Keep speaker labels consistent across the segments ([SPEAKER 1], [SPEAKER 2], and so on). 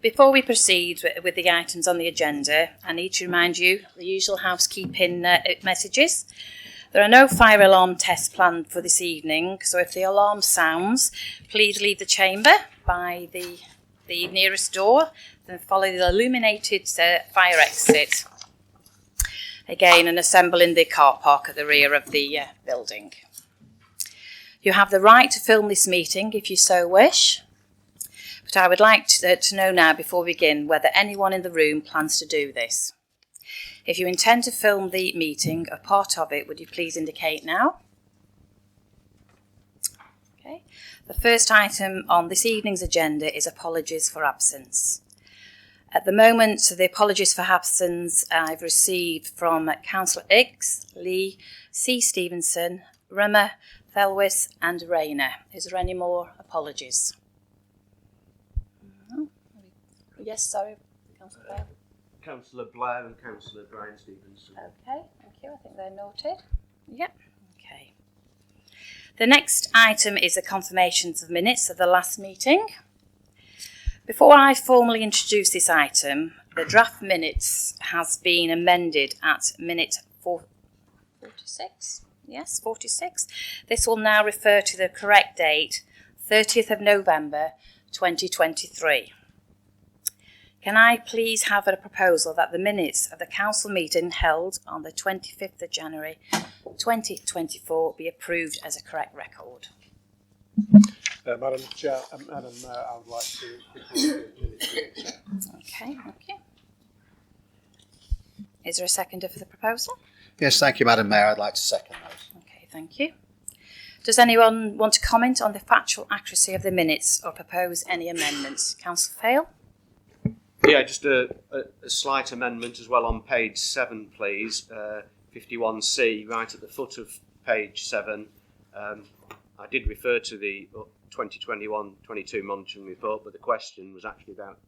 [SPEAKER 1] Before we proceed with the items on the agenda, I need to remind you the usual housekeeping messages. There are no fire alarm tests planned for this evening, so if the alarm sounds, please leave the chamber by the nearest door, then follow the illuminated fire exit. Again, and assemble in the car park at the rear of the building. You have the right to film this meeting if you so wish. But I would like to know now, before we begin, whether anyone in the room plans to do this. If you intend to film the meeting or part of it, would you please indicate now? Okay. The first item on this evening's agenda is apologies for absence. At the moment, the apologies for absence I've received from Councillor Hicks, Lee, C. Stevenson, Rimmer, Thelwis and Rayner. Is there any more apologies? Yes, sorry, Councillor Blair.
[SPEAKER 2] Councillor Blair and Councillor Brian Stevenson.
[SPEAKER 1] Okay, thank you. I think they're noted. Yep, okay. The next item is the confirmations of minutes of the last meeting. Before I formally introduce this item, the draft minutes has been amended at minute 46. Yes, 46. This will now refer to the correct date, 30th of November, 2023. Can I please have a proposal that the minutes of the council meeting held on the 25th of January 2024 be approved as a correct record?
[SPEAKER 3] Madam Chair, Madam Mayor, I would like to propose the minutes.
[SPEAKER 1] Okay, thank you. Is there a seconder for the proposal?
[SPEAKER 4] Yes, thank you, Madam Mayor. I'd like to second those.
[SPEAKER 1] Okay, thank you. Does anyone want to comment on the factual accuracy of the minutes or propose any amendments? Councillor Fale?
[SPEAKER 2] Yeah, just a slight amendment as well on page 7, please. 51C, right at the foot of page 7. I did refer to the 2021-22 monitoring report, but the question was actually about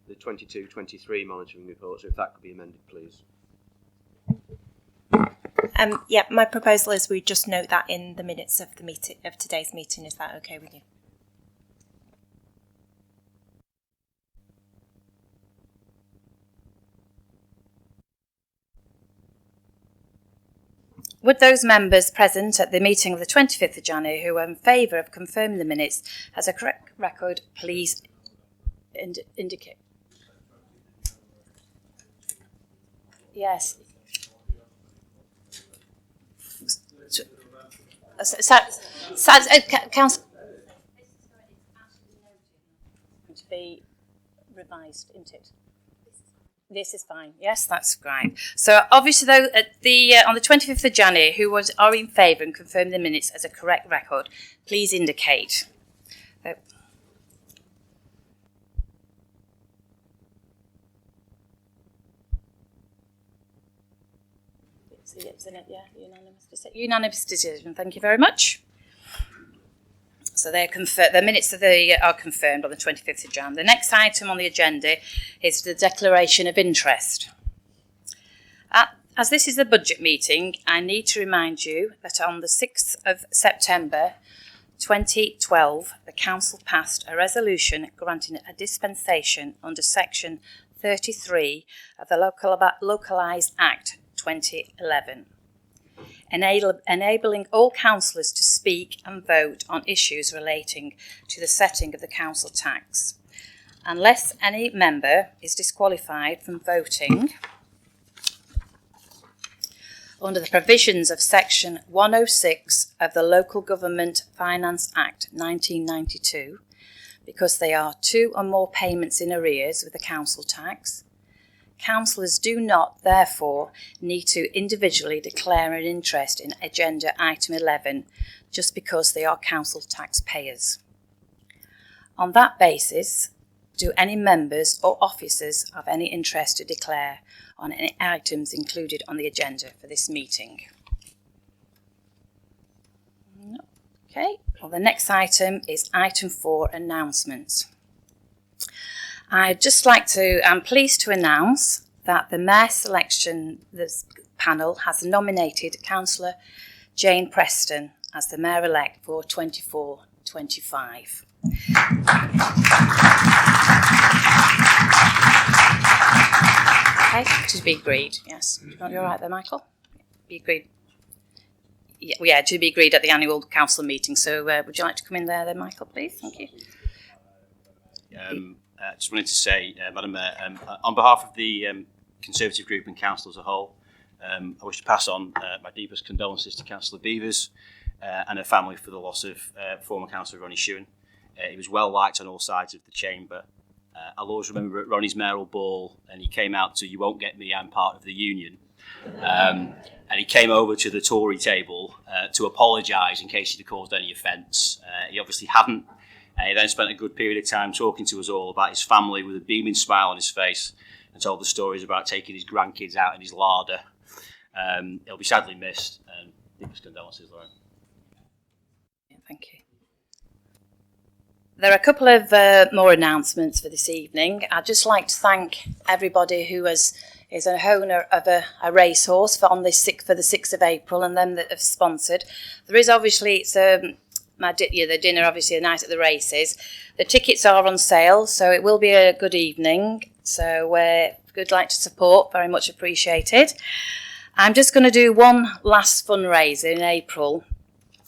[SPEAKER 2] the 22-23 monitoring report, so if that could be amended, please.
[SPEAKER 5] Yeah, my proposal is we just note that in the minutes of the meeting of today's meeting. Is that okay with you?
[SPEAKER 1] Would those members present at the meeting of the 25th of January who are in favour of confirming the minutes as a correct record, please indicate? Yes. Council to be revised, isn't it? This is fine. Yes, that's great. So obviously, though, on the 25th of January, who are in favour and confirm the minutes as a correct record, please indicate. Isn't it? Yeah, unanimous decision. Thank you very much. So the minutes are confirmed on the 25th of Jan. The next item on the agenda is the declaration of interest. As this is a budget meeting, I need to remind you that on the 6th of September 2012, the Council passed a resolution granting a dispensation under Section 33 of the Localised Act 2011. Enabling all councillors to speak and vote on issues relating to the setting of the council tax, unless any member is disqualified from voting under the provisions of Section 106 of the Local Government Finance Act 1992, because they are 2 or more payments in arrears with the council tax. Councillors do not, therefore, need to individually declare an interest in agenda item 11 just because they are council taxpayers. On that basis, do any members or officers have any interest to declare on any items included on the agenda for this meeting? No. Okay, well, the next item is item 4, announcements. I'm pleased to announce that the Mayor Selection panel has nominated Councillor Jane Preston as the Mayor-elect for 24-25. To be agreed, yes. You're all right there, Michael? Be agreed. Yeah, to be agreed at the annual council meeting. So would you like to come in there then, Michael, please? Thank you.
[SPEAKER 6] Just wanted to say, Madam Mayor, on behalf of the Conservative Group and Council as a whole, I wish to pass on my deepest condolences to Councillor Beavers and her family for the loss of former Councillor Ronnie Shewan. He was well liked on all sides of the chamber. I'll always remember at Ronnie's mayoral ball, and he came out to "You Won't Get Me, I'm Part of the Union." And he came over to the Tory table to apologise in case he'd caused any offence. He obviously hadn't. He then spent a good period of time talking to us all about his family with a beaming smile on his face and told the stories about taking his grandkids out in his larder. He'll be sadly missed. Deepest condolences, Lauren.
[SPEAKER 1] Thank you. There are a couple of more announcements for this evening. I'd just like to thank everybody who is an owner of a racehorse for the 6th of April, and them that have sponsored. There is obviously the dinner, obviously a night at the races. The tickets are on sale, so it will be a good evening. So if you'd like to support, very much appreciated. I'm just going to do one last fundraiser in April,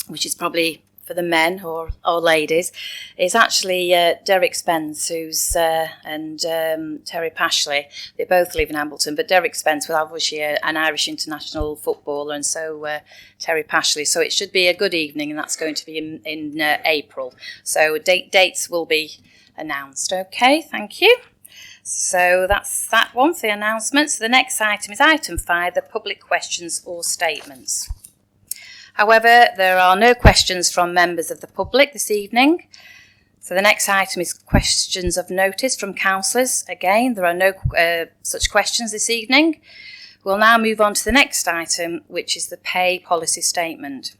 [SPEAKER 1] which is probably for the men or ladies. It's actually Derek Spence and Terry Pashley. They both live in Ambleton, but Derek Spence was obviously an Irish international footballer, and so Terry Pashley. So it should be a good evening, and that's going to be in April. So dates will be announced. Okay, thank you. So that's that one for the announcements. The next item is item 5, the public questions or statements. However, there are no questions from members of the public this evening. So the next item is questions of notice from councillors. Again, there are no such questions this evening. We'll now move on to the next item, which is the pay policy statement.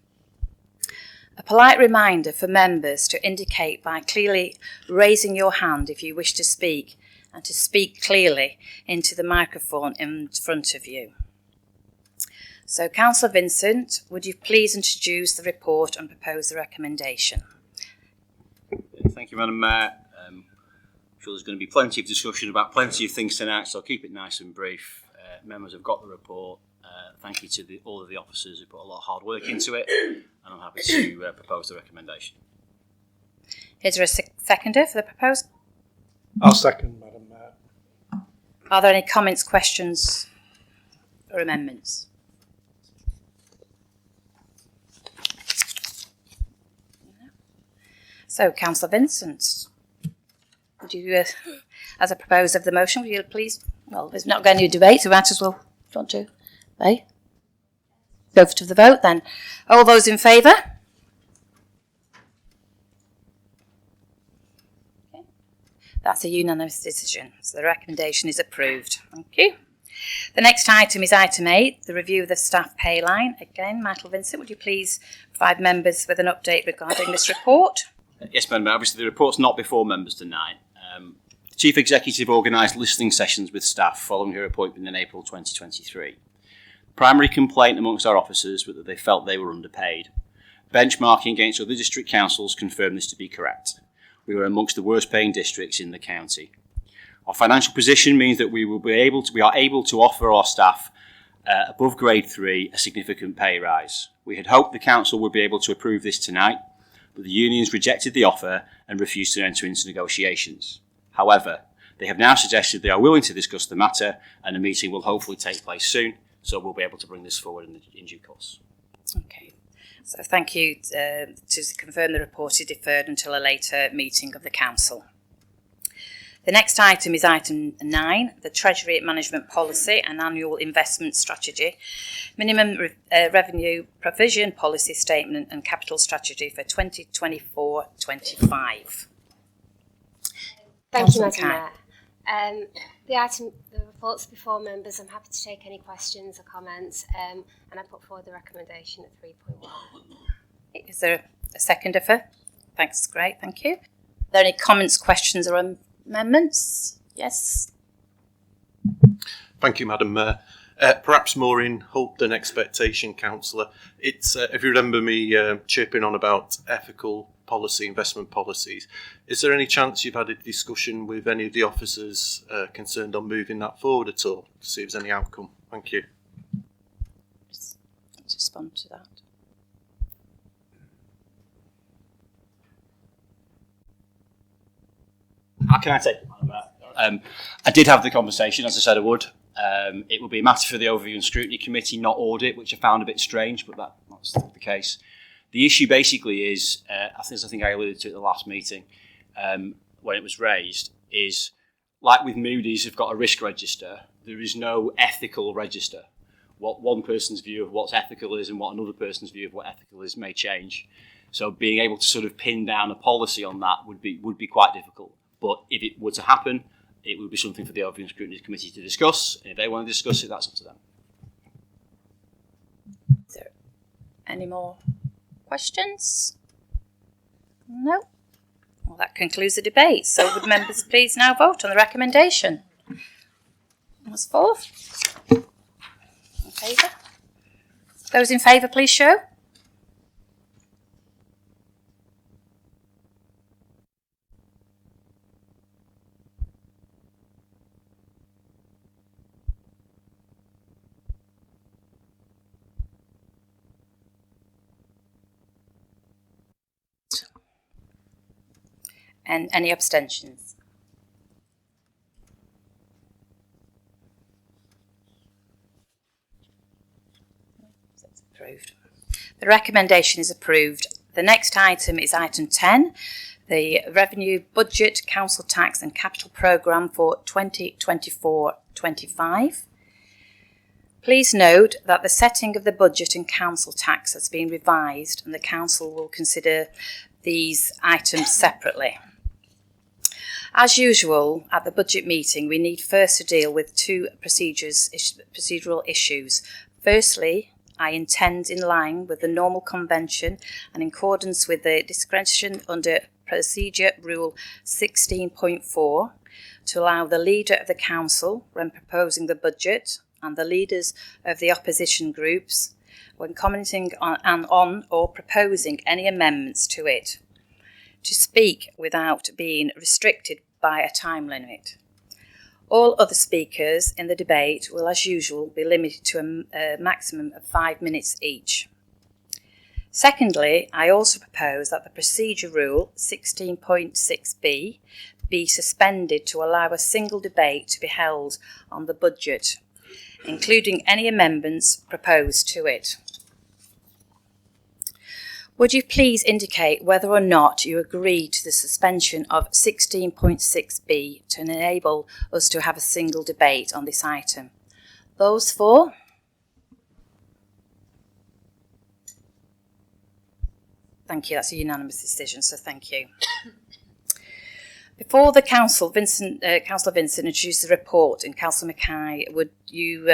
[SPEAKER 1] A polite reminder for members to indicate by clearly raising your hand if you wish to speak, and to speak clearly into the microphone in front of you. So, Councillor Vincent, would you please introduce the report and propose the recommendation?
[SPEAKER 6] Thank you, Madam Mayor. I'm sure there's going to be plenty of discussion about plenty of things tonight, so I'll keep it nice and brief. Members have got the report. Thank you to all of the officers who put a lot of hard work into it, and I'm happy to propose the recommendation.
[SPEAKER 1] Is there a seconder for the proposal?
[SPEAKER 3] I'll second, Madam Mayor.
[SPEAKER 1] Are there any comments, questions, or amendments? So, Councillor Vincent, would you, as a proposer of the motion, would you please, well, there's not going to be a debate, so we might as well, do you want to, go to the vote then. All those in favour? Okay. That's a unanimous decision, so the recommendation is approved. Thank you. The next item is item 8, the review of the staff pay line. Again, Michael Vincent, would you please provide members with an update regarding this report?
[SPEAKER 6] Yes, Madam Mayor. Obviously, the report's not before members tonight. The Chief Executive organised listening sessions with staff following her appointment in April 2023. The primary complaint amongst our officers was that they felt they were underpaid. Benchmarking against other district councils confirmed this to be correct. We were amongst the worst paying districts in the county. Our financial position means that we are able to offer our staff above grade 3 a significant pay rise. We had hoped the council would be able to approve this tonight, but the unions rejected the offer and refused to enter into negotiations. However, they have now suggested they are willing to discuss the matter, and a meeting will hopefully take place soon, so we'll be able to bring this forward in due course.
[SPEAKER 1] Okay, so thank you. To confirm, the report is deferred until a later meeting of the council. The next item is item 9, the Treasury Management Policy and Annual Investment Strategy, Minimum Revenue Provision Policy Statement and Capital Strategy for 2024-25.
[SPEAKER 7] Thank you, Madam Mayor. The report's before members. I'm happy to take any questions or comments, and I put forward the recommendation at 3.1.
[SPEAKER 1] Is there a seconder for? Thanks, great, thank you. Are there any comments, questions or amendments? Yes.
[SPEAKER 8] Thank you, Madam Mayor. Perhaps more in hope than expectation, Councillor. It's if you remember me chirping on about ethical policy, investment policies. Is there any chance you've had a discussion with any of the officers concerned on moving that forward at all to see if there's any outcome? Thank you.
[SPEAKER 1] Let's respond to that.
[SPEAKER 6] How can I take it, Madam Mayor? I did have the conversation, as I said I would. It will be a matter for the Overview and Scrutiny Committee, not audit, which I found a bit strange, but that's the case. The issue basically is, I think I alluded to at the last meeting when it was raised, is like with Moody's, have got a risk register. There is no ethical register. What one person's view of what's ethical is and what another person's view of what ethical is may change. So being able to sort of pin down a policy on that would be quite difficult. But if it were to happen, it would be something for the Overview and Scrutiny Committee to discuss. And if they want to discuss it, that's up to them.
[SPEAKER 1] Is there any more questions? No? Well, that concludes the debate. So would members please now vote on the recommendation? As for? In favour? Those in favour, please show. And any abstentions? That's approved. The recommendation is approved. The next item is item 10, the Revenue Budget, Council Tax and Capital Programme for 2024-25. Please note that the setting of the budget and council tax has been revised and the council will consider these items separately. As usual, at the budget meeting, we need first to deal with two procedural issues. Firstly, I intend, in line with the normal convention and in accordance with the discretion under Procedure Rule 16.4, to allow the Leader of the Council, when proposing the budget, and the leaders of the opposition groups, when commenting on or proposing any amendments to it, to speak without being restricted by a time limit. All other speakers in the debate will, as usual, be limited to a maximum of 5 minutes each. Secondly, I also propose that the Procedure Rule 16.6b be suspended to allow a single debate to be held on the budget, including any amendments proposed to it. Would you please indicate whether or not you agree to the suspension of 16.6b to enable us to have a single debate on this item? Those for? Thank you, that's a unanimous decision, so thank you. Before the Councillor Vincent introduces the report, and Councillor Mackay, would you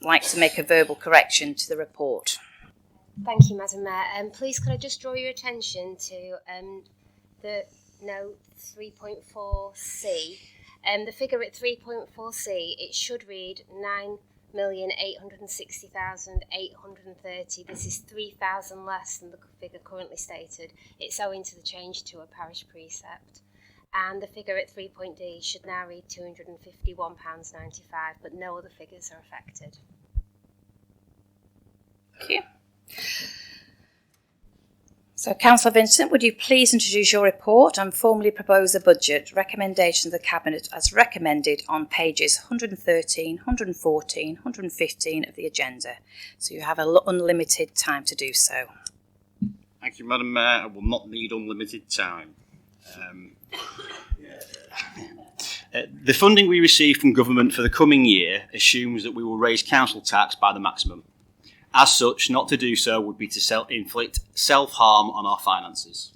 [SPEAKER 1] like to make a verbal correction to the report?
[SPEAKER 7] Thank you, Madam Mayor. Please could I just draw your attention to the note 3.4c. The figure at 3.4c, it should read 9,860,830. This is 3,000 less than the figure currently stated. It's owing to the change to a parish precept. And the figure at 3.d should now read £251.95, but no other figures are affected.
[SPEAKER 1] Thank you. So, Councillor Vincent, would you please introduce your report and formally propose a budget recommendation of the Cabinet as recommended on pages 113, 114, 115 of the agenda. So you have unlimited time to do so.
[SPEAKER 6] Thank you, Madam Mayor. I will not need unlimited time. The funding we receive from government for the coming year assumes that we will raise council tax by the maximum. As such, not to do so would be to inflict self-harm on our finances.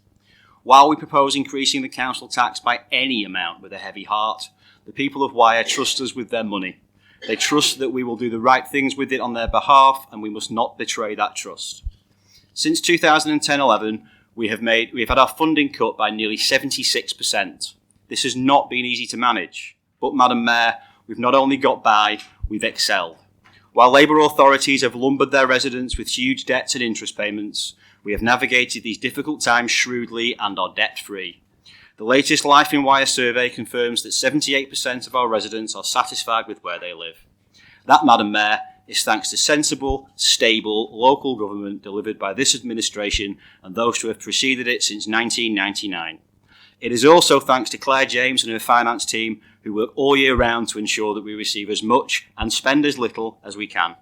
[SPEAKER 6] While we propose increasing the council tax by any amount with a heavy heart, the people of Wyre trust us with their money. They trust that we will do the right things with it on their behalf, and we must not betray that trust. Since 2010-11, we have had our funding cut by nearly 76%. This has not been easy to manage, but Madam Mayor, we've not only got by, we've excelled. While Labour authorities have lumbered their residents with huge debts and interest payments, We have navigated these difficult times shrewdly and are debt-free. The latest Life in Wyre survey confirms that 78% of our residents are satisfied with where they live. That, Madam Mayor, is thanks to sensible, stable local government delivered by this administration and those who have preceded it since 1999. It is also thanks to Claire James and her finance team, who work all year round to ensure that we receive as much and spend as little as we can.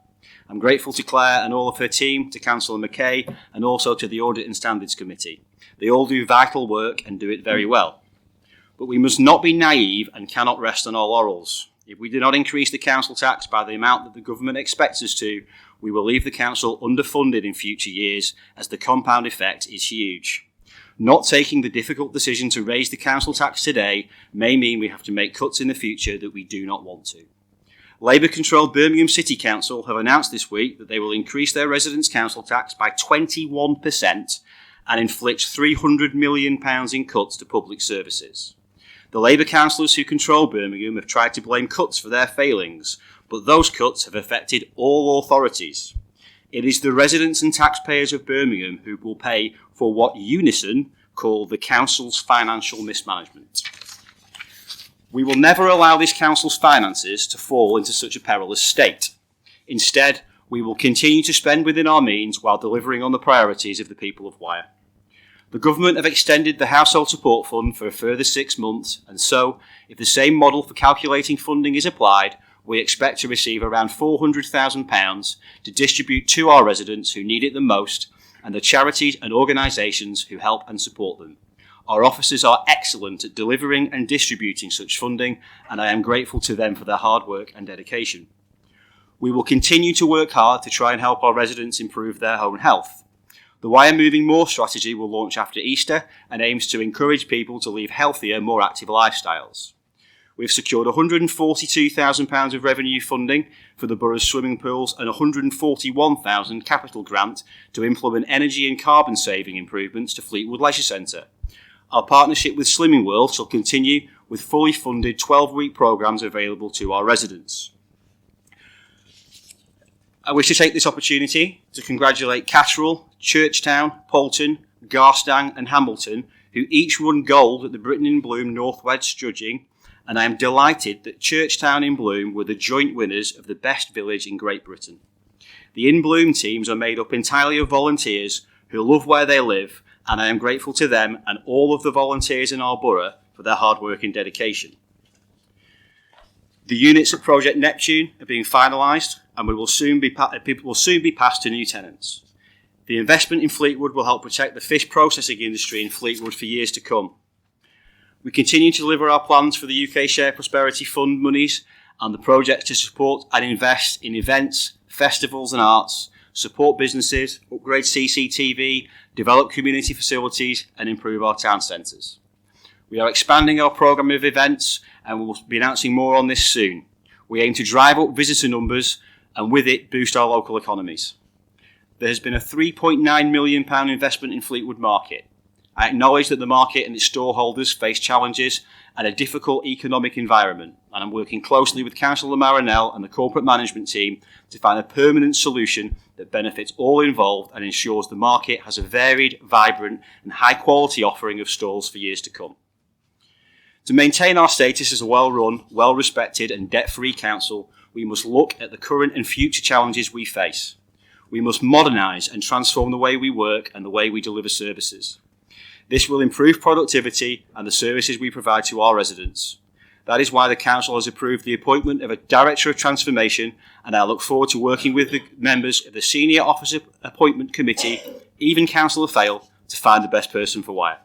[SPEAKER 6] I'm grateful to Claire and all of her team, to Councillor McKay, and also to the Audit and Standards Committee. They all do vital work and do it very well. But we must not be naive and cannot rest on our laurels. If we do not increase the council tax by the amount that the government expects us to, we will leave the council underfunded in future years, as the compound effect is huge. Not taking the difficult decision to raise the council tax today may mean we have to make cuts in the future that we do not want to. Labour-controlled Birmingham City Council have announced this week that they will increase their residents' council tax by 21% and inflict £300 million in cuts to public services. The Labour councillors who control Birmingham have tried to blame cuts for their failings, but those cuts have affected all authorities. It is the residents and taxpayers of Birmingham who will pay for what Unison call the council's financial mismanagement. We will never allow this council's finances to fall into such a perilous state. Instead, we will continue to spend within our means while delivering on the priorities of the people of Wyre. The government have extended the Household Support Fund for a further 6 months, and so, if the same model for calculating funding is applied, we expect to receive around £400,000 to distribute to our residents who need it the most and the charities and organisations who help and support them. Our officers are excellent at delivering and distributing such funding, and I am grateful to them for their hard work and dedication. We will continue to work hard to try and help our residents improve their own health. The Wyre Moving More strategy will launch after Easter and aims to encourage people to lead healthier, more active lifestyles. We've secured £142,000 of revenue funding for the borough's swimming pools and £141,000 capital grant to implement energy and carbon saving improvements to Fleetwood Leisure Centre. Our partnership with Slimming World shall continue with fully funded 12-week programmes available to our residents. I wish to take this opportunity to congratulate Catterall, Churchtown, Poulton, Garstang and Hambleton, who each won gold at the Britain in Bloom Northwest judging, and I am delighted that Churchtown in Bloom were the joint winners of the best village in Great Britain. The In Bloom teams are made up entirely of volunteers who love where they live, and I am grateful to them and all of the volunteers in our borough for their hard work and dedication. The units at Project Neptune are being finalised, and people will soon be passed to new tenants. The investment in Fleetwood will help protect the fish processing industry in Fleetwood for years to come. We continue to deliver our plans for the UK Share Prosperity Fund monies and the projects to support and invest in events, festivals and arts, support businesses, upgrade CCTV, develop community facilities and improve our town centres. We are expanding our programme of events and we will be announcing more on this soon. We aim to drive up visitor numbers and with it boost our local economies. There has been a £3.9 million investment in Fleetwood Market. I acknowledge that the market and its storeholders face challenges and a difficult economic environment, and I'm working closely with Councillor Marinell and the corporate management team to find a permanent solution that benefits all involved and ensures the market has a varied, vibrant and high-quality offering of stalls for years to come. To maintain our status as a well-run, well-respected and debt-free council, we must look at the current and future challenges we face. We must modernise and transform the way we work and the way we deliver services. This will improve productivity and the services we provide to our residents. That is why the Council has approved the appointment of a Director of Transformation, and I look forward to working with the members of the Senior Officer Appointment Committee, even Councillor Fail, to find the best person for Wyre.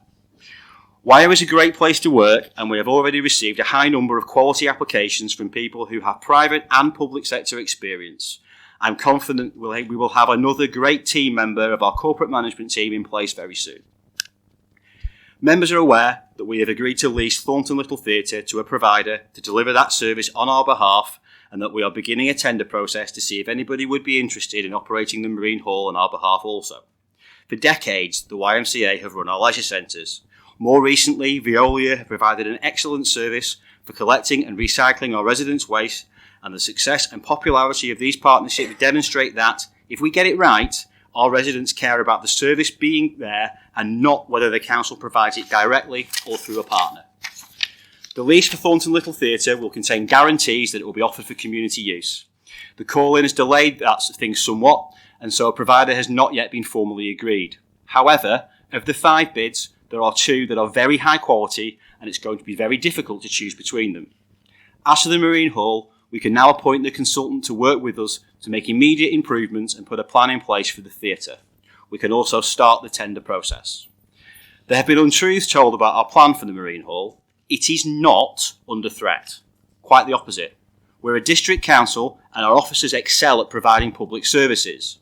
[SPEAKER 6] Wyre is a great place to work, and we have already received a high number of quality applications from people who have private and public sector experience. I'm confident we will have another great team member of our corporate management team in place very soon. Members are aware that we have agreed to lease Poulton-le-Fylde Theatre to a provider to deliver that service on our behalf, and that we are beginning a tender process to see if anybody would be interested in operating the Marine Hall on our behalf also. For decades, the YMCA have run our leisure centres. More recently, Veolia have provided an excellent service for collecting and recycling our residents' waste, and the success and popularity of these partnerships demonstrate that, if we get it right, Our residents care about the service being there and not whether the council provides it directly or through a partner. The lease for Poulton-le-Fylde Theatre will contain guarantees that it will be offered for community use. The call-in has delayed things somewhat, and so a provider has not yet been formally agreed. However, of the 5 bids, there are 2 that are very high quality, and it's going to be very difficult to choose between them. As for the Marine Hall, we can now appoint the consultant to work with us to make immediate improvements and put a plan in place for the theatre. We can also start the tender process. There have been untruths told about our plan for the Marine Hall. It is not under threat. Quite the opposite. We're a district council and our officers excel at providing public services.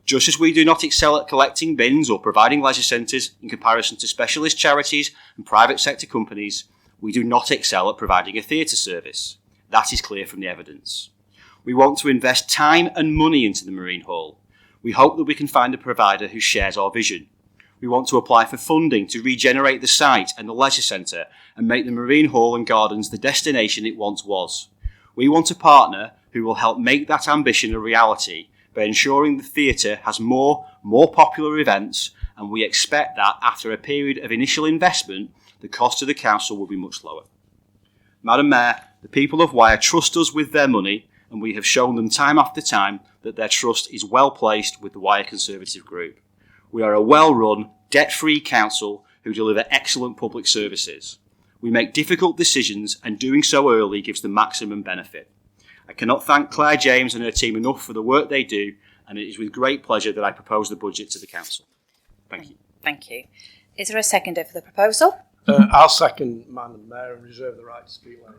[SPEAKER 6] Just as we do not excel at collecting bins or providing leisure centres in comparison to specialist charities and private sector companies, we do not excel at providing a theatre service. That is clear from the evidence. We want to invest time and money into the Marine Hall. We hope that we can find a provider who shares our vision. We want to apply for funding to regenerate the site and the leisure centre and make the Marine Hall and Gardens the destination it once was. We want a partner who will help make that ambition a reality by ensuring the theatre has more popular events, and we expect that after a period of initial investment, the cost to the council will be much lower. Madam Mayor, the people of Wyre trust us with their money, and we have shown them time after time that their trust is well placed with the Wyre Conservative Group. We are a well-run, debt-free council who deliver excellent public services. We make difficult decisions, and doing so early gives the maximum benefit. I cannot thank Claire James and her team enough for the work they do, and it is with great pleasure that I propose the budget to the council. Thank you.
[SPEAKER 1] Thank you. Is there a seconder for the proposal?
[SPEAKER 3] I'll second Madam Mayor and reserve the right to speak later.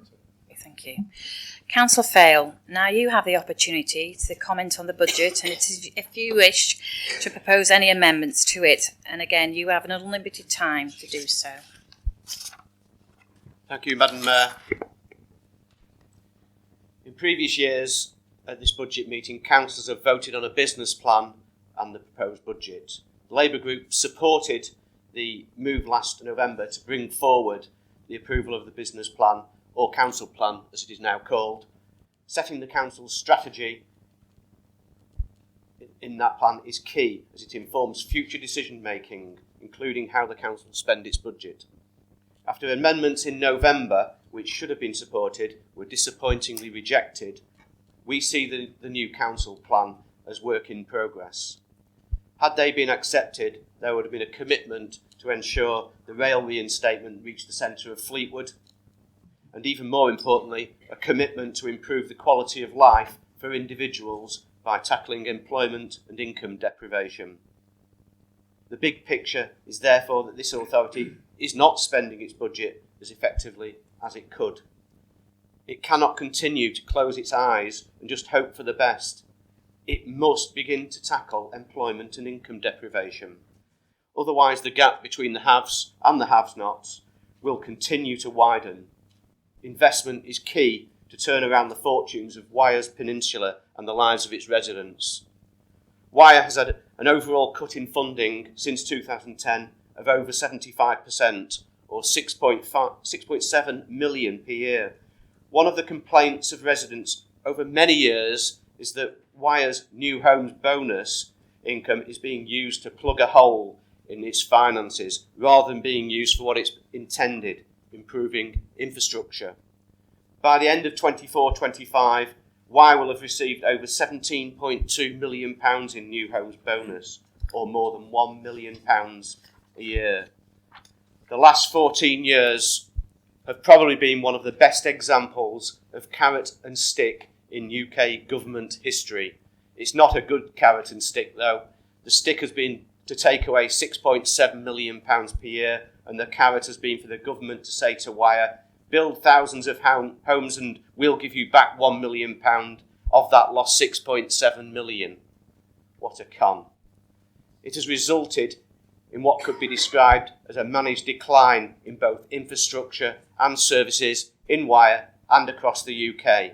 [SPEAKER 1] Thank you. Councillor Fail, now you have the opportunity to comment on the budget, and it is, if you wish to propose any amendments to it, and again you have an unlimited time to do so.
[SPEAKER 2] Thank you, Madam Mayor. In previous years at this budget meeting, councillors have voted on a business plan and the proposed budget. The Labour Group supported the move last November to bring forward the approval of the business plan, or council plan as it is now called. Setting the council's strategy in that plan is key as it informs future decision making, including how the council spend its budget. After amendments in November, which should have been supported, were disappointingly rejected, we see the new council plan as work in progress. Had they been accepted, there would have been a commitment to ensure the rail reinstatement reached the centre of Fleetwood, and even more importantly, a commitment to improve the quality of life for individuals by tackling employment and income deprivation. The big picture is therefore that this authority is not spending its budget as effectively as it could. It cannot continue to close its eyes and just hope for the best. It must begin to tackle employment and income deprivation. Otherwise, the gap between the haves and the have-nots will continue to widen. Investment is key to turn around the fortunes of Wyre's peninsula and the lives of its residents. Wyre has had an overall cut in funding since 2010 of over 75%, or 6.7 million per year. One of the complaints of residents over many years is that Wyre's new homes bonus income is being used to plug a hole in its finances rather than being used for what it's intended, improving infrastructure. By the end of 24-25, Wyre will have received over £17.2 million in new homes bonus, or more than £1 million a year. The last 14 years have probably been one of the best examples of carrot and stick in UK government history. It's not a good carrot and stick though. The stick has been to take away £6.7 million per year, and the carrot has been for the government to say to Wyre, build thousands of homes and we'll give you back £1 million of that lost £6.7 million. What a con. It has resulted in what could be described as a managed decline in both infrastructure and services in Wyre and across the UK.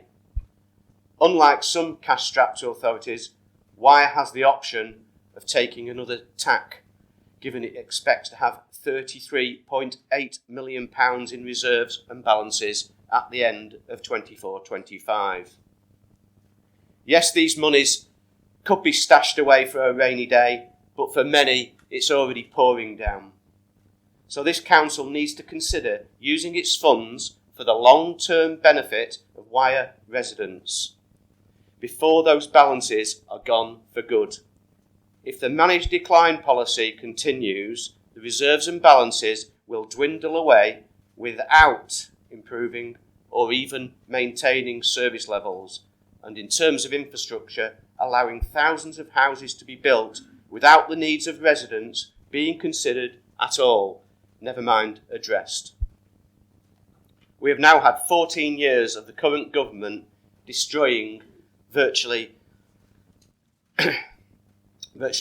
[SPEAKER 2] Unlike some cash-strapped authorities, Wyre has the option of taking another tack, given it expects to have £33.8 million in reserves and balances at the end of 24-25. Yes, these monies could be stashed away for a rainy day, but for many it's already pouring down. So this council needs to consider using its funds for the long-term benefit of Wyre residents before those balances are gone for good. If the managed decline policy continues, the reserves and balances will dwindle away without improving or even maintaining service levels, and in terms of infrastructure, allowing thousands of houses to be built without the needs of residents being considered at all, never mind addressed. We have now had 14 years of the current government destroying virtually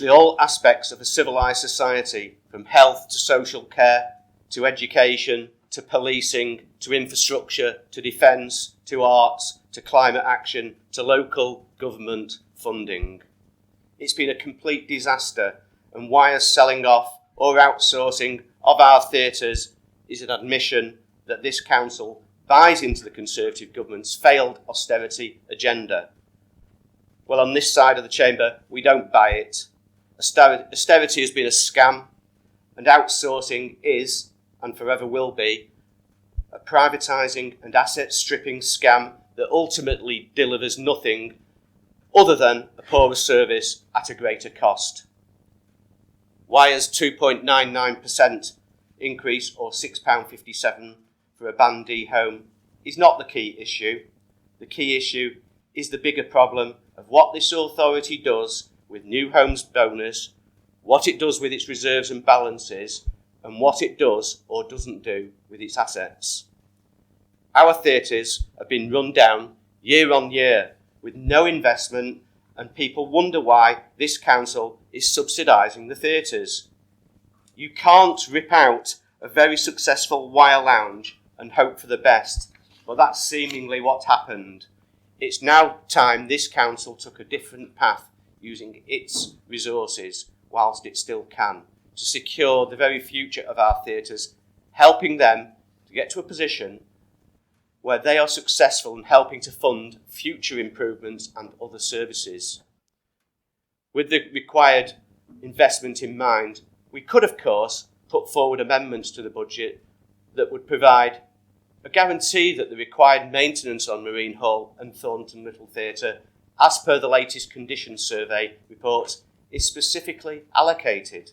[SPEAKER 2] all aspects of a civilised society, from health to social care, to education, to policing, to infrastructure, to defence, to arts, to climate action, to local government funding. It's been a complete disaster, and Wyre's selling off or outsourcing of our theatres is an admission that this council buys into the Conservative government's failed austerity agenda. Well, on this side of the chamber, we don't buy it. Austerity has been a scam, and outsourcing is, and forever will be, a privatising and asset-stripping scam that ultimately delivers nothing other than a poorer service at a greater cost. Wyre's 2.99% increase, or £6.57 for a Band D home, is not the key issue. The key issue is the bigger problem of what this authority does with new homes bonus, what it does with its reserves and balances, and what it does or doesn't do with its assets. Our theatres have been run down year on year with no investment, and people wonder why this council is subsidising the theatres. You can't rip out a very successful Wyre lounge and hope for the best, but that's seemingly what happened. It's now time this council took a different path using its resources, whilst it still can, to secure the very future of our theatres, helping them to get to a position where they are successful in helping to fund future improvements and other services. With the required investment in mind, we could, of course, put forward amendments to the budget that would provide a guarantee that the required maintenance on Marine Hall and Poulton-le-Fylde Theatre, as per the latest condition survey reports, is specifically allocated.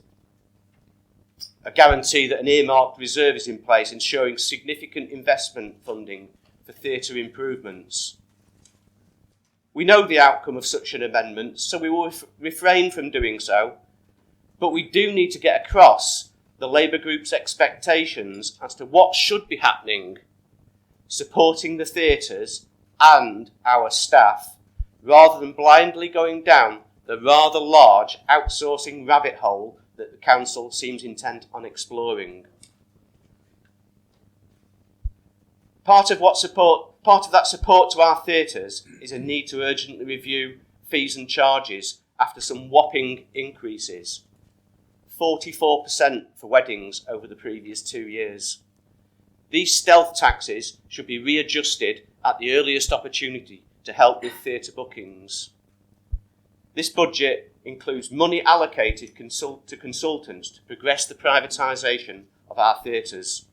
[SPEAKER 2] A guarantee that an earmarked reserve is in place, ensuring significant investment funding for theatre improvements. We know the outcome of such an amendment, so we will refrain from doing so, but we do need to get across the Labour group's expectations as to what should be happening, supporting the theatres and our staff, rather than blindly going down the rather large outsourcing rabbit hole that the council seems intent on exploring. Part of that support to our theatres is a need to urgently review fees and charges after some whopping increases. 44% for weddings over the previous 2 years. These stealth taxes should be readjusted at the earliest opportunity to help with theatre bookings. This budget includes money allocated to consultants to progress the privatisation of our theatres.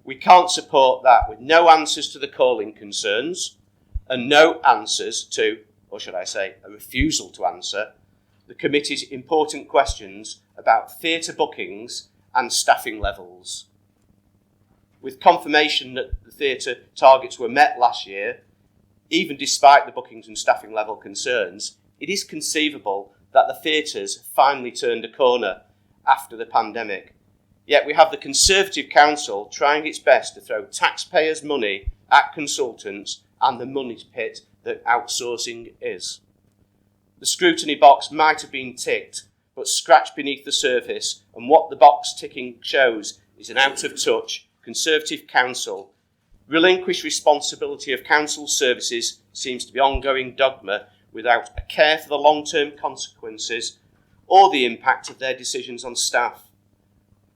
[SPEAKER 2] We can't support that with no answers to the calling concerns and no answers to, or should I say, a refusal to answer, the committee's important questions about theatre bookings and staffing levels. With confirmation that the theatre targets were met last year, even despite the bookings and staffing level concerns, it is conceivable that the theatres finally turned a corner after the pandemic. Yet we have the Conservative Council trying its best to throw taxpayers' money at consultants and the money pit that outsourcing is. The scrutiny box might have been ticked, but scratched beneath the surface, and what the box ticking shows is an out-of-touch Conservative Council. Relinquished responsibility of council services seems to be ongoing dogma without a care for the long-term consequences or the impact of their decisions on staff.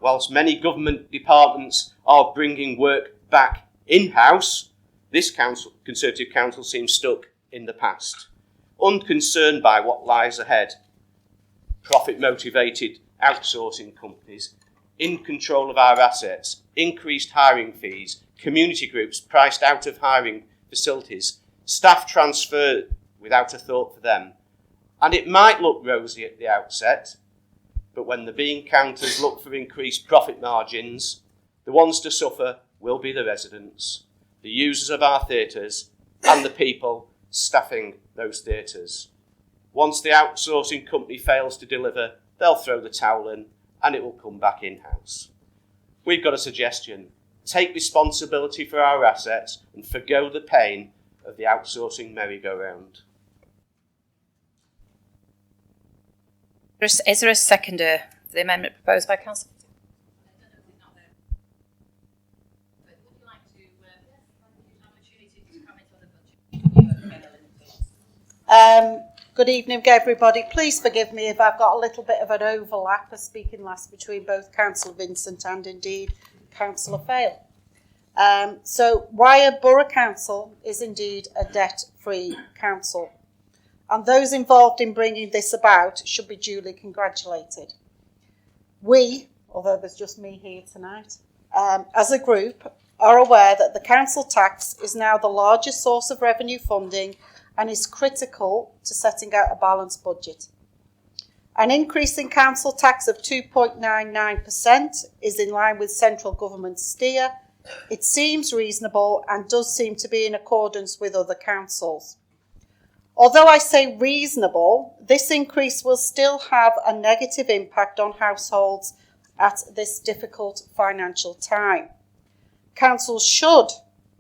[SPEAKER 2] Whilst many government departments are bringing work back in-house, this Conservative Council seems stuck in the past. unconcerned by what lies ahead. Profit-motivated outsourcing companies, in control of our assets, increased hiring fees, community groups priced out of hiring facilities, staff transfer without a thought for them. And it might look rosy at the outset, but when the bean counters look for increased profit margins, the ones to suffer will be the residents, the users of our theatres, and the people staffing those theatres. Once the outsourcing company fails to deliver, they'll throw the towel in and it will come back in-house. We've got a suggestion. Take responsibility for our assets and forgo the pain of the outsourcing merry-go-round.
[SPEAKER 1] Is there a seconder for the amendment proposed by Councillor?
[SPEAKER 9] Good evening, everybody. Please forgive me if I've got a little bit of an overlap of speaking last between both Councillor Vincent and indeed Councillor Fale. So Wyre Borough Council is indeed a debt-free council, and those involved in bringing this about should be duly congratulated. We, although there's just me here tonight, as a group are aware that the council tax is now the largest source of revenue funding and is critical to setting out a balanced budget. An increase in council tax of 2.99% is in line with central government's steer. It seems reasonable and does seem to be in accordance with other councils. Although I say reasonable, this increase will still have a negative impact on households at this difficult financial time. Councils should,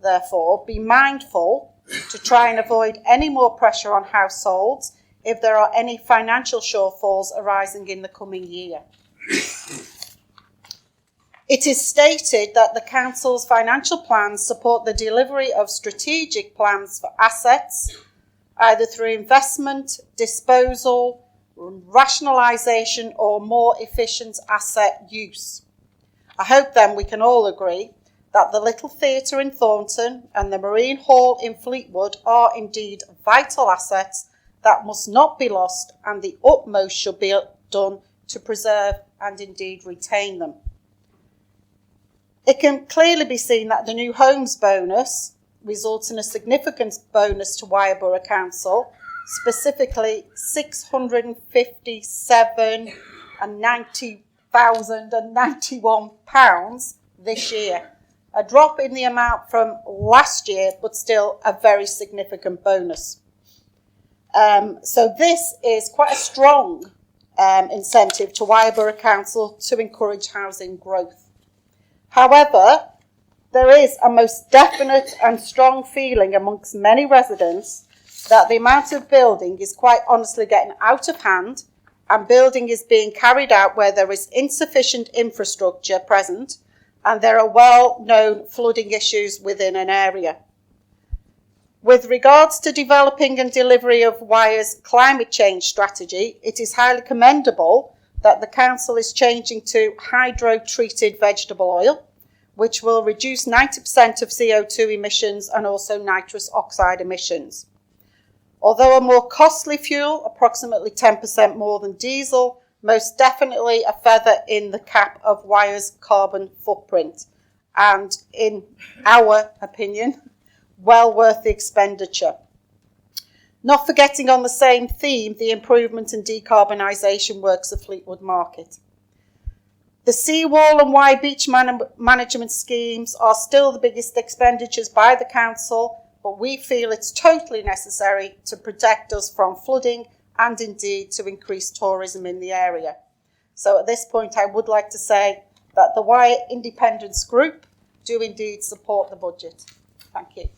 [SPEAKER 9] therefore, be mindful to try and avoid any more pressure on households if there are any financial shortfalls arising in the coming year. It is stated that the council's financial plans support the delivery of strategic plans for assets, either through investment, disposal, rationalisation or more efficient asset use. I hope then we can all agree that the Little Theatre in Thornton and the Marine Hall in Fleetwood are indeed vital assets that must not be lost, and the utmost should be done to preserve and indeed retain them. It can clearly be seen that the new homes bonus results in a significant bonus to Wyre Borough Council, specifically £657,090,091 this year. A drop in the amount from last year, but still a very significant bonus. So this is quite a strong incentive to Wyre Borough Council to encourage housing growth. However, there is a most definite and strong feeling amongst many residents that the amount of building is quite honestly getting out of hand, and building is being carried out where there is insufficient infrastructure present and there are well-known flooding issues within an area. With regards to developing and delivery of Wyre's climate change strategy, it is highly commendable that the council is changing to hydro-treated vegetable oil, which will reduce 90% of CO2 emissions and also nitrous oxide emissions. Although a more costly fuel, approximately 10% more than diesel, most definitely a feather in the cap of Wyre's carbon footprint, and in our opinion, well worth the expenditure. Not forgetting on the same theme, the improvement and decarbonisation works of Fleetwood Market. The seawall and Wyre beach management schemes are still the biggest expenditures by the council, but we feel it's totally necessary to protect us from flooding and indeed to increase tourism in the area. So at this point, I would like to say that the Wyre Independence Group do indeed support the budget. Thank you.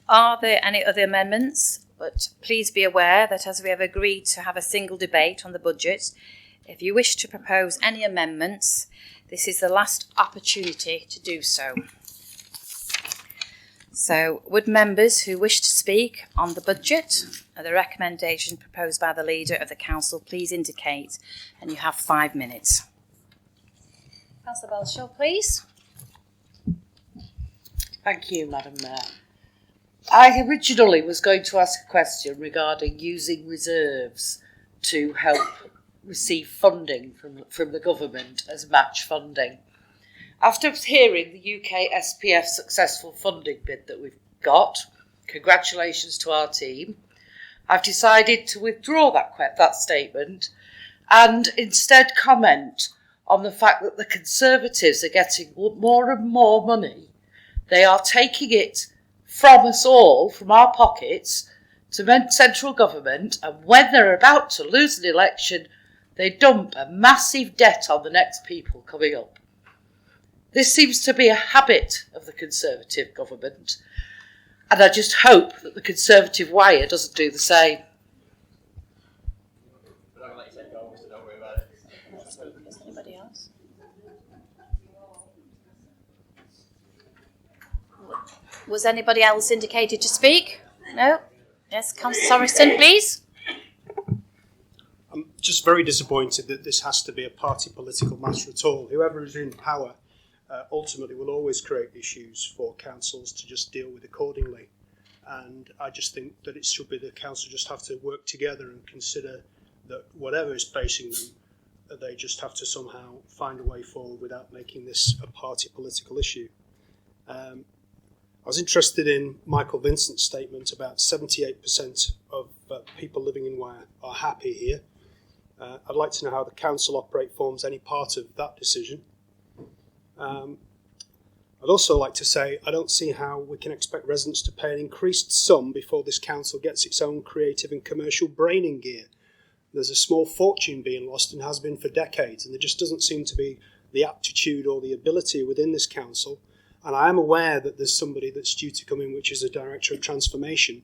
[SPEAKER 1] Are there any other amendments? But please be aware that as we have agreed to have a single debate on the budget, if you wish to propose any amendments, this is the last opportunity to do so. So, would members who wish to speak on the budget or the recommendation proposed by the Leader of the Council please indicate, and you have 5 minutes. Councillor Belshaw, please.
[SPEAKER 10] Thank you, Madam Mayor. I originally was going to ask a question regarding using reserves to help receive funding from the government as match funding. After hearing the UK SPF successful funding bid that we've got, congratulations to our team, I've decided to withdraw that statement and instead comment on the fact that the Conservatives are getting more and more money. They are taking it from us all, from our pockets, to central government, and when they're about to lose an election, they dump a massive debt on the next people coming up. This seems to be a habit of the Conservative government, and I just hope that the Conservative Wyre doesn't do the same.
[SPEAKER 1] Anybody else? Was anybody else indicated to speak? No? Yes, Councillor Sorrison, please.
[SPEAKER 3] I'm just very disappointed that this has to be a party political matter at all. Whoever is in power ultimately will always create issues for councils to just deal with accordingly. And I just think that it should be the council just have to work together and consider that whatever is facing them, they just have to somehow find a way forward without making this a party political issue. I was interested in Michael Vincent's statement about 78% of people living in Wyre are happy here. I'd like to know how the council operate forms any part of that decision. I'd also like to say I don't see how we can expect residents to pay an increased sum before this council gets its own creative and commercial brain in gear. There's a small fortune being lost and has been for decades, and there just doesn't seem to be the aptitude or the ability within this council. And I am aware that there's somebody that's due to come in, which is a director of transformation.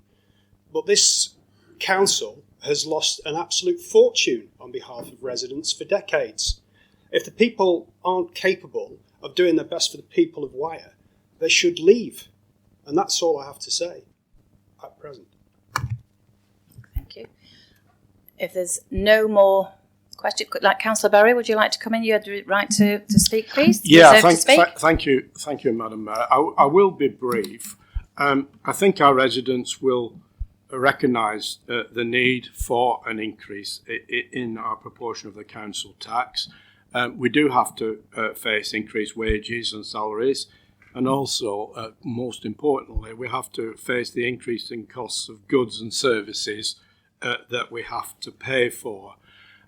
[SPEAKER 3] But this council has lost an absolute fortune on behalf of residents for decades. If the people aren't capable of doing their best for the people of Wyre, they should leave. And that's all I have to say at present.
[SPEAKER 1] Thank you. If there's no more questions, like Councillor Berry, would you like to come in? You had the right to speak, please.
[SPEAKER 3] Yeah, thank you, Madam Mayor. I will be brief. I think our residents will recognise the need for an increase in our proportion of the council tax. We do have to face increased wages and salaries, and also, most importantly, we have to face the increasing costs of goods and services that we have to pay for.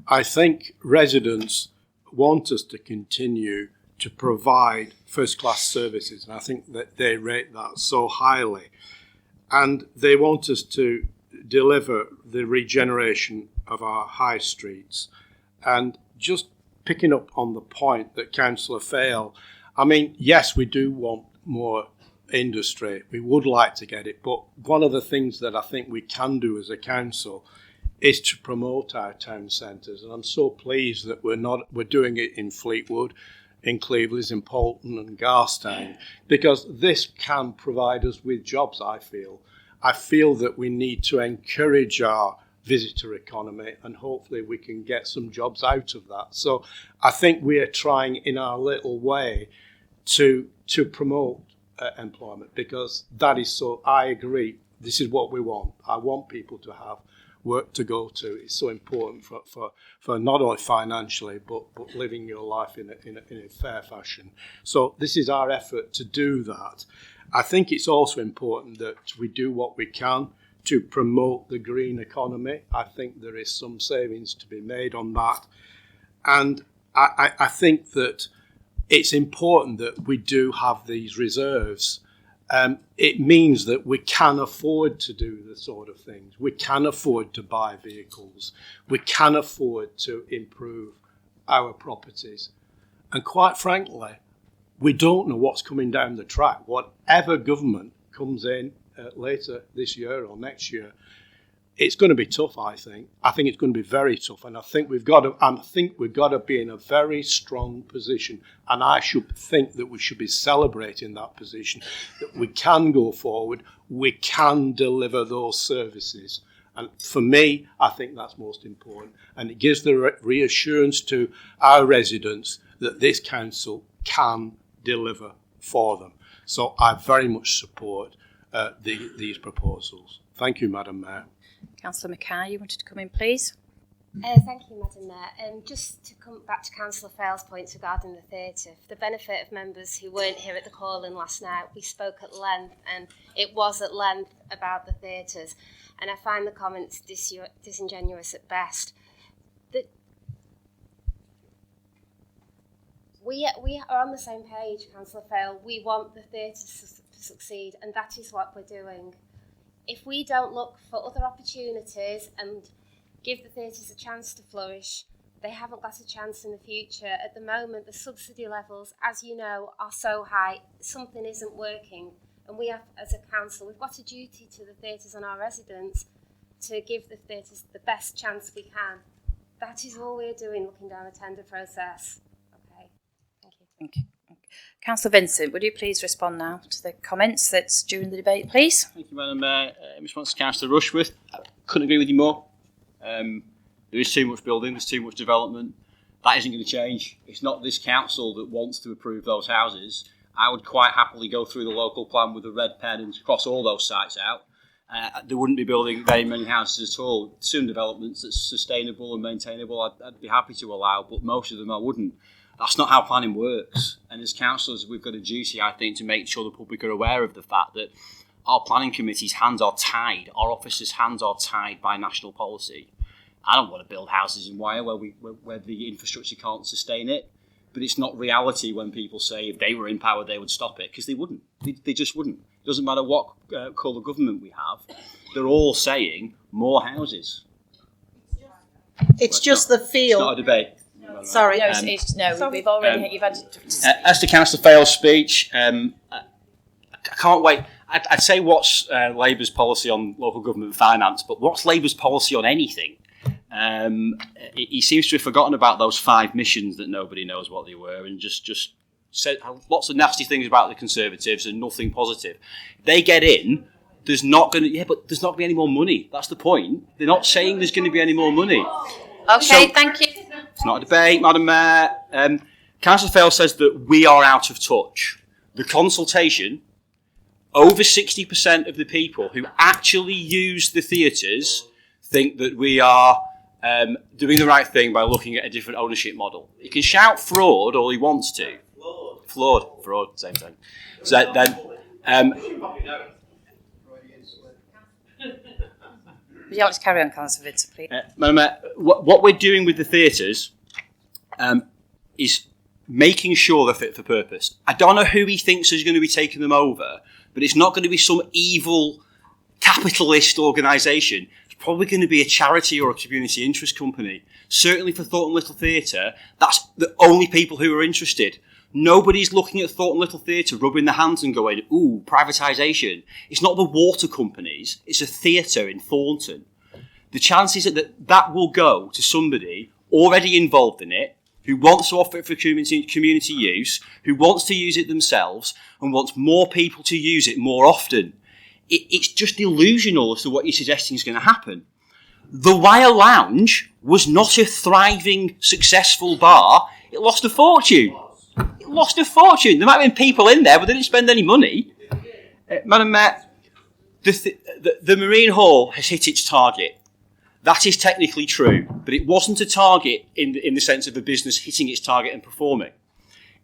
[SPEAKER 3] I think residents want us to continue to provide first-class services, and I think that they rate that so highly. And they want us to deliver the regeneration of our high streets. And just picking up on the point that Councillor Fail, I mean, yes, we do want more industry. We would like to get it. But one of the things that I think we can do as a council is to promote our town centres. And I'm so pleased that we're doing it in Fleetwood, in Cleveland, in Poulton and Garstown, because this can provide us with jobs, I feel. I feel that we need to encourage our visitor economy, and hopefully we can get some jobs out of that. So I think we are trying in our little way to promote employment, because that is so, I agree, this is what we want. I want people to have work to go to. It's so important for not only financially, but living your life in a fair fashion. So this is our effort to do that. I think it's also important that we do what we can to promote the green economy. I think there is some savings to be made on that. And I think that it's important that we do have these reserves. It means that we can afford to do the sort of things. We can afford to buy vehicles. We can afford to improve our properties. And quite frankly, we don't know what's coming down the track. Whatever government comes in later this year or next year, it's going to be tough, I think. I think it's going to be very tough, and I think we've got to be in a very strong position, and I should think that we should be celebrating that position, that we can go forward, we can deliver those services. And for me, I think that's most important, and it gives the reassurance to our residents that this council can deliver for them. So I very much support these proposals. Thank you, Madam Mayor.
[SPEAKER 1] Councillor Mackay, you wanted to come in, please?
[SPEAKER 7] Thank you, Madam Mayor. Just to come back to Councillor Fayle's points regarding the theatre, for the benefit of members who weren't here at the call-in last night, we spoke at length, and it was at length about the theatres, and I find the comments disingenuous at best. We are on the same page, Councillor Fayle. We want the theatres to succeed, and that is what we're doing. If we don't look for other opportunities and give the theatres a chance to flourish, they haven't got a chance in the future. At the moment, the subsidy levels, as you know, are so high, something isn't working. And we have, as a council, we've got a duty to the theatres and our residents to give the theatres the best chance we can. That is all we're doing, looking down the tender process. Okay, thank you.
[SPEAKER 1] Thank you. Councillor Vincent, would you please respond now to the comments that's during the debate, please?
[SPEAKER 6] Thank you, Madam Mayor. In response to Councillor Rushworth, I couldn't agree with you more. There is too much building, there's too much development. That isn't going to change. It's not this council that wants to approve those houses. I would quite happily go through the local plan with a red pen and cross all those sites out. There wouldn't be building very many houses at all. Some developments that's sustainable and maintainable I'd be happy to allow, but most of them I wouldn't. That's not how planning works. And as councillors, we've got a duty, I think, to make sure the public are aware of the fact that our planning committee's hands are tied, our officers' hands are tied by national policy. I don't want to build houses in Wyre where the infrastructure can't sustain it, but it's not reality when people say if they were in power they would stop it, because they wouldn't. They just wouldn't. It doesn't matter what colour of government we have, they're all saying more houses.
[SPEAKER 9] It's just the feel.
[SPEAKER 6] It's not a debate.
[SPEAKER 9] Sorry.
[SPEAKER 1] No, we've already, you've had...
[SPEAKER 6] As to Councillor Fayle's speech, I can't wait. I'd say what's Labour's policy on local government finance, but what's Labour's policy on anything? He seems to have forgotten about those 5 missions that nobody knows what they were, and just said lots of nasty things about the Conservatives and nothing positive. They get in, there's not going to be any more money. That's the point. They're not saying there's going to be any more money.
[SPEAKER 1] Okay, thank you.
[SPEAKER 6] It's not a debate, Madam Mayor. Councillor Fayle says that we are out of touch. The consultation, over 60% of the people who actually use the theatres think that we are doing the right thing by looking at a different ownership model. He can shout fraud all he wants to. Fraud, same thing. So then,
[SPEAKER 1] would you like to carry on, Councillor Vincent, please?
[SPEAKER 6] Madam Mayor, what we're doing with the theatres is making sure they're fit for purpose. I don't know who he thinks is going to be taking them over, but it's not going to be some evil capitalist organisation. It's probably going to be a charity or a community interest company. Certainly for Poulton-le-Fylde Theatre, that's the only people who are interested. Nobody's looking at Poulton-le-Fylde Theatre, rubbing their hands and going, ooh, privatisation. It's not the water companies, it's a theatre in Thornton. The chances are that will go to somebody already involved in it, who wants to offer it for community use, who wants to use it themselves, and wants more people to use it more often. It's just delusional as to what you're suggesting is going to happen. The Wyre Lounge was not a thriving, successful bar. It lost a fortune. There might have been people in there, but they didn't spend any money. Madam Mayor, the Marine Hall has hit its target. That is technically true, but it wasn't a target in the sense of a business hitting its target and performing.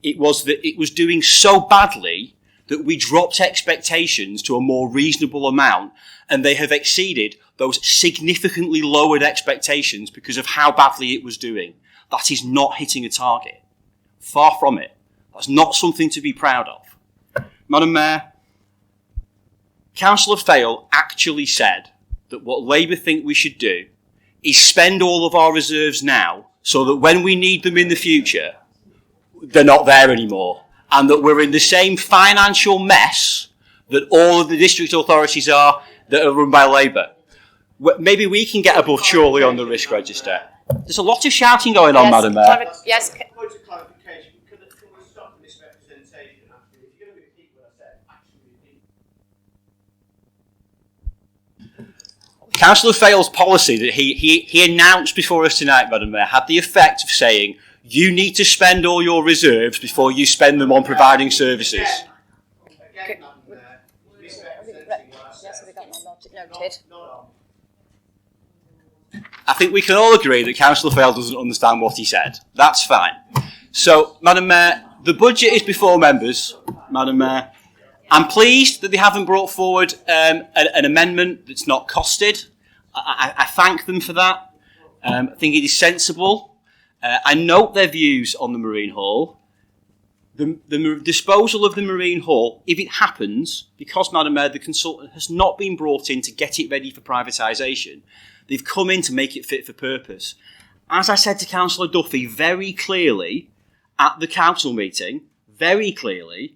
[SPEAKER 6] It was that it was doing so badly that we dropped expectations to a more reasonable amount, and they have exceeded those significantly lowered expectations because of how badly it was doing. That is not hitting a target. Far from it. That's not something to be proud of. Madam Mayor, Councillor Fayle actually said that what Labour think we should do is spend all of our reserves now so that when we need them in the future, they're not there anymore. And that we're in the same financial mess that all of the district authorities are that are run by Labour. Maybe we can get above Chorley on the risk register. There's a lot of shouting going on, Madam Mayor.
[SPEAKER 1] Yes.
[SPEAKER 2] Point of clarification. Can we stop the misrepresentation? If you're going to repeat what I said, actually repeat.
[SPEAKER 6] Councillor Fayle's policy that he announced before us tonight, Madam Mayor, had the effect of saying, you need to spend all your reserves before you spend them on providing services.
[SPEAKER 2] Again, Madam Mayor, misrepresenting
[SPEAKER 1] Yes, we got noted.
[SPEAKER 6] I think we can all agree that Councillor Fylde doesn't understand what he said. That's fine. So, Madam Mayor, the budget is before members, Madam Mayor. I'm pleased that they haven't brought forward an amendment that's not costed. I thank them for that. I think it is sensible. I note their views on the Marine Hall. The disposal of the Marine Hall, if it happens, because, Madam Mayor, the consultant has not been brought in to get it ready for privatisation, they've come in to make it fit for purpose. As I said to Councillor Duffy very clearly at the council meeting, very clearly,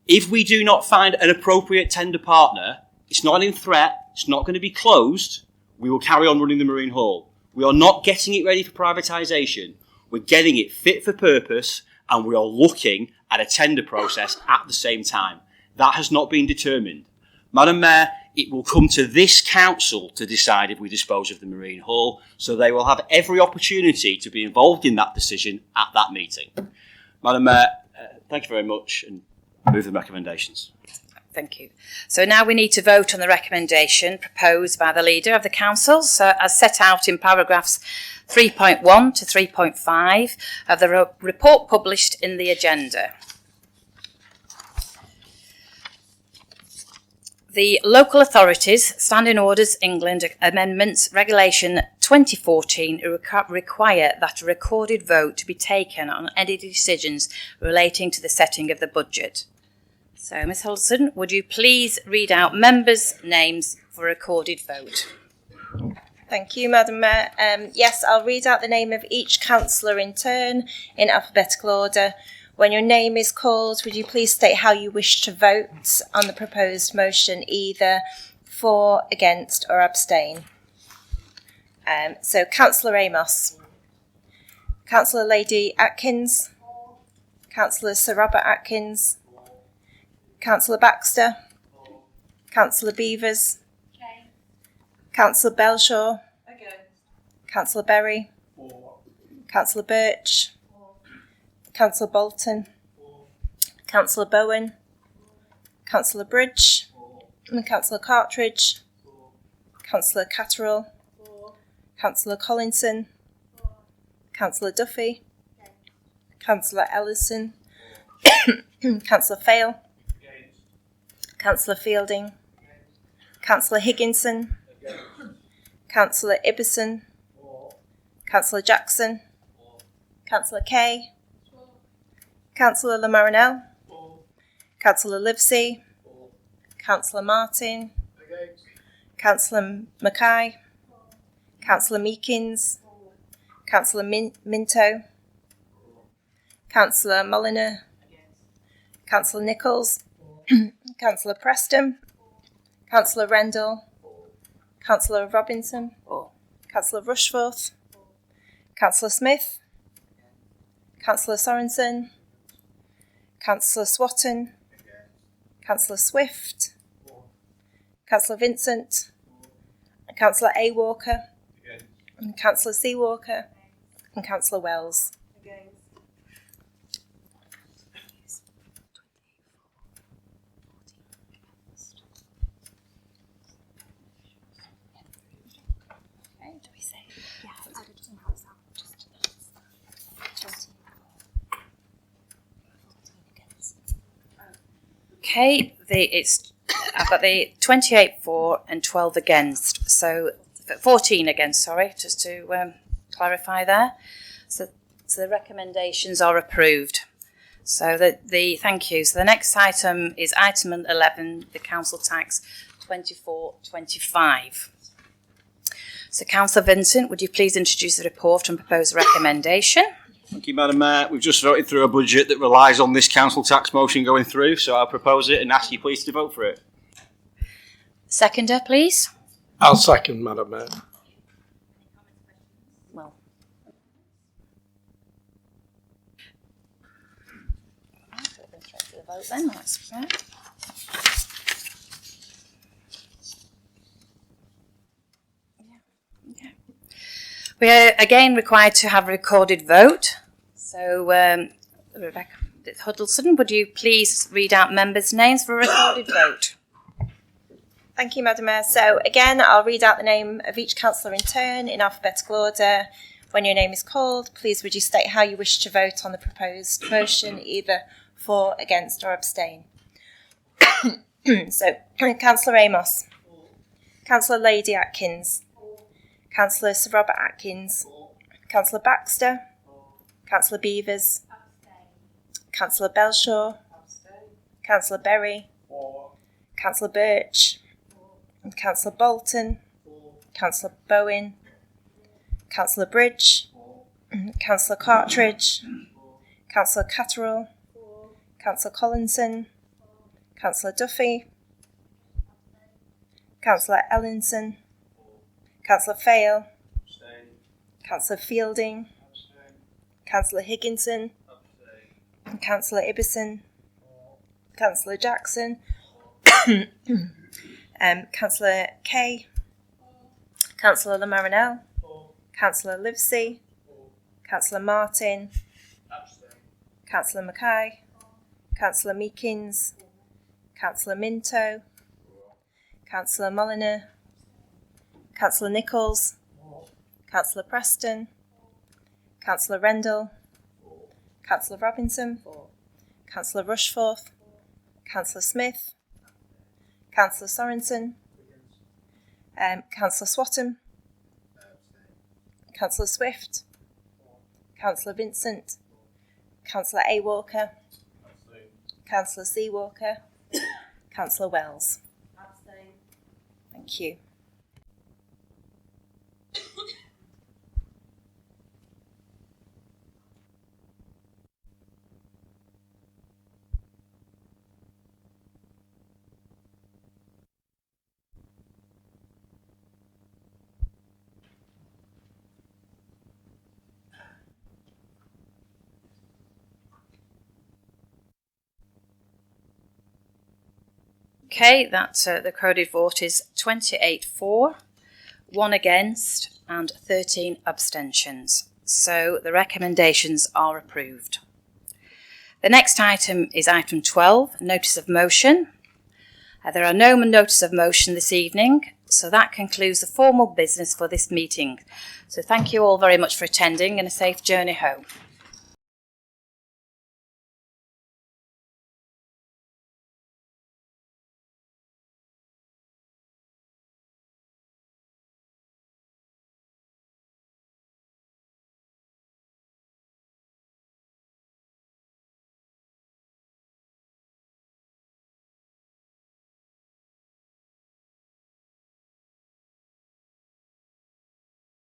[SPEAKER 6] if we do not find an appropriate tender partner, it's not in threat, it's not going to be closed, we will carry on running the Marine Hall. We are not getting it ready for privatisation. We're getting it fit for purpose, and we are looking at a tender process at the same time. That has not been determined. Madam Mayor, it will come to this council to decide if we dispose of the Marine Hall, so they will have every opportunity to be involved in that decision at that meeting. Madam Mayor, thank you very much, and move the recommendations.
[SPEAKER 1] Thank you. So now we need to vote on the recommendation proposed by the Leader of the Council, so as set out in paragraphs 3.1 to 3.5 of the report published in the agenda. The Local Authorities Standing Orders England Amendments Regulation 2014 require that a recorded vote be taken on any decisions relating to the setting of the budget. So, Ms Huddleston, would you please read out members' names for a recorded vote?
[SPEAKER 5] Thank you, Madam Mayor. Yes, I'll read out the name of each councillor in turn in alphabetical order. When your name is called, would you please state how you wish to vote on the proposed motion, either for, against or abstain? So, Councillor Amos, Councillor Lady Atkins, Councillor Sir Robert Atkins, Councillor Baxter, Councillor Beavers, Councillor Belshaw, Councillor Berry, Councillor Birch, Councillor Bolton, Councillor Bowen, Councillor Bridge, and Councillor Cartridge, Councillor Catterall, Councillor Collinson, Councillor Duffy, Councillor Ellison, Councillor Fail, Councillor Fielding, Councillor Higginson, Councillor Ibbison, Councillor Jackson, Councillor Kay, Councillor Lamarinell, Councillor Livesey, Councillor Martin, Councillor Mackay, Councillor Meekins, Councillor Minto, Councillor Molyneux, Councillor Nichols, Councillor Preston, Councillor Rendell, Councillor Robinson, Councillor Rushforth, Councillor Smith, Councillor Sorensen, Councillor Swatton, Councillor Swift, Councillor Vincent, Councillor A. Walker, and Councillor C. Walker, and Councillor Wells.
[SPEAKER 1] Okay, I've got the 28 for and 12 against, so 14 against, sorry, just to clarify there. So the recommendations are approved. So thank you. So the next item is item 11, the council tax 2425. So Councillor Vincent, would you please introduce the report and propose a recommendation?
[SPEAKER 6] Thank you, Madam Mayor. We've just voted through a budget that relies on this council tax motion going through, so I'll propose it and ask you please to vote for it.
[SPEAKER 1] Seconder, please.
[SPEAKER 3] I'll second, Madam Mayor.
[SPEAKER 1] Well, I'll go straight to the vote then. That's right. We are again required to have a recorded vote. So, Rebecca Huddleston, would you please read out members' names for a recorded vote?
[SPEAKER 5] Thank you, Madam Mayor. So again, I'll read out the name of each councillor in turn in alphabetical order. When your name is called, please would you state how you wish to vote on the proposed motion, either for, against or abstain. So, Councillor Amos. Councillor Lady Atkins. Councillor Sir Robert Atkins. Councillor Baxter. Councillor Beavers. Councillor Belshaw. Councillor Berry. Councillor Birch. Councillor Bolton. Councillor Bowen. Councillor Bridge. Councillor Cartridge. Councillor Catterall. Councillor Collinson. Councillor Duffy. Councillor Ellinson. Councillor Fail. Councillor Fielding. Councillor Higginson. Councillor Ibbison. Councillor Jackson. Councillor Kay. Councillor Lamarinell. Councillor Livesey. Councillor Martin. Councillor Mackay. Councillor Meekins. Councillor Minto. Councillor Molyneux. Councillor Nichols. Councillor Preston. Councillor Rendell. Councillor Robinson. Councillor Rushforth. Councillor Smith. Councillor Sorensen. Councillor Swatton. Councillor Swift. Councillor Vincent. Councillor A. Walker. Councillor C. Walker. Councillor Wells. Thank you.
[SPEAKER 1] Okay, that's the recorded vote is 28 for, 1 against and 13 abstentions. So the recommendations are approved. The next item is item 12, notice of motion. There are no notice of motion this evening, so that concludes the formal business for this meeting. So thank you all very much for attending and a safe journey home.